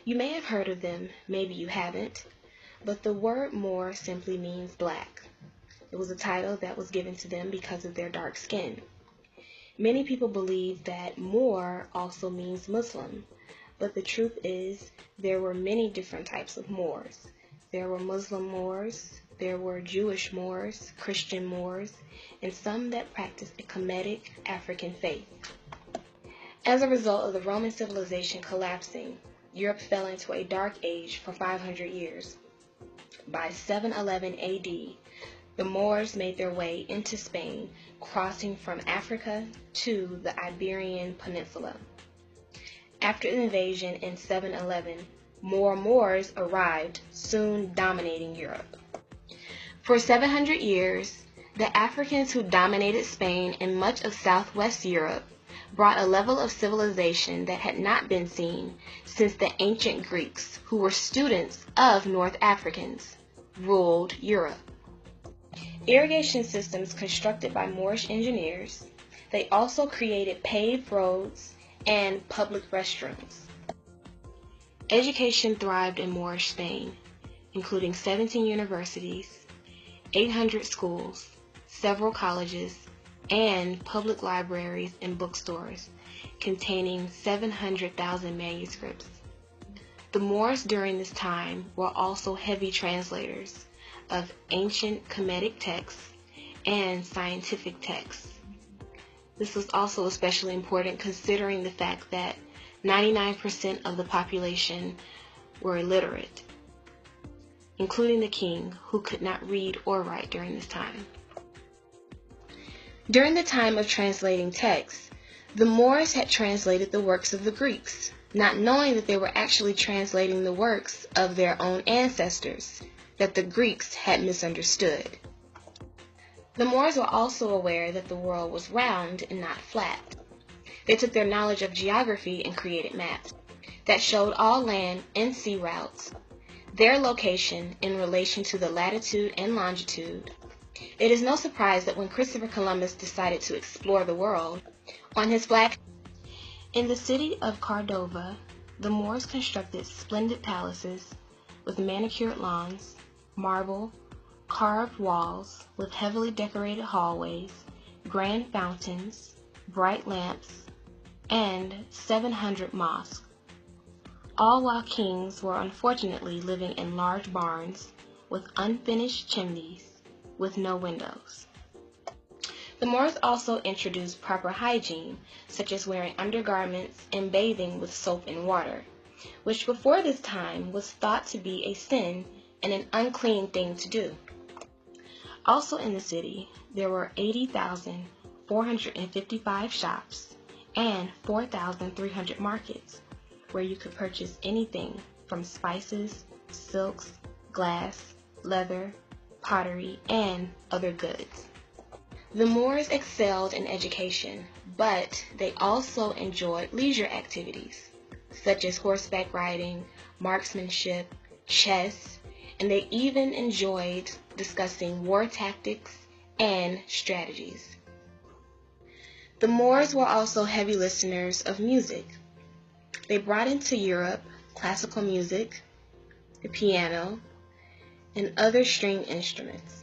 You may have heard of them, maybe you haven't, but the word Moor simply means black. It was a title that was given to them because of their dark skin. Many people believe that Moor also means Muslim, but the truth is there were many different types of Moors. There were Muslim Moors, there were Jewish Moors, Christian Moors, and some that practiced a Kemetic African faith. As a result of the Roman civilization collapsing, Europe fell into a dark age for 500 years. By 711 AD, the Moors made their way into Spain, crossing from Africa to the Iberian Peninsula. After the invasion in 711, more Moors arrived, soon dominating Europe. For 700 years, the Africans who dominated Spain and much of southwest Europe brought a level of civilization that had not been seen since the ancient Greeks, who were students of North Africans, ruled Europe. Irrigation systems constructed by Moorish engineers, they also created paved roads and public restrooms. Education thrived in Moorish Spain, including 17 universities, 800 schools, several colleges, and public libraries and bookstores containing 700,000 manuscripts. The Moors during this time were also heavy translators of ancient Kemetic texts and scientific texts. This was also especially important considering the fact that 99% of the population were illiterate, including the king, who could not read or write during this time. During the time of translating texts, the Moors had translated the works of the Greeks, not knowing that they were actually translating the works of their own ancestors that the Greeks had misunderstood. The Moors were also aware that the world was round and not flat. They took their knowledge of geography and created maps that showed all land and sea routes, their location in relation to the latitude and longitude. It is no surprise that when Christopher Columbus decided to explore the world, on his flag in the city of Cordova, the Moors constructed splendid palaces with manicured lawns, marble, carved walls with heavily decorated hallways, grand fountains, bright lamps, and 700 mosques, all while kings were unfortunately living in large barns with unfinished chimneys with no windows. The Moors also introduced proper hygiene, such as wearing undergarments and bathing with soap and water, which before this time was thought to be a sin and an unclean thing to do. Also in the city, there were 80,455 shops and 4,300 markets, where you could purchase anything from spices, silks, glass, leather, pottery, and other goods. The Moors excelled in education, but they also enjoyed leisure activities, such as horseback riding, marksmanship, chess, and they even enjoyed discussing war tactics and strategies. The Moors were also heavy listeners of music. They brought into Europe classical music, the piano, and other string instruments.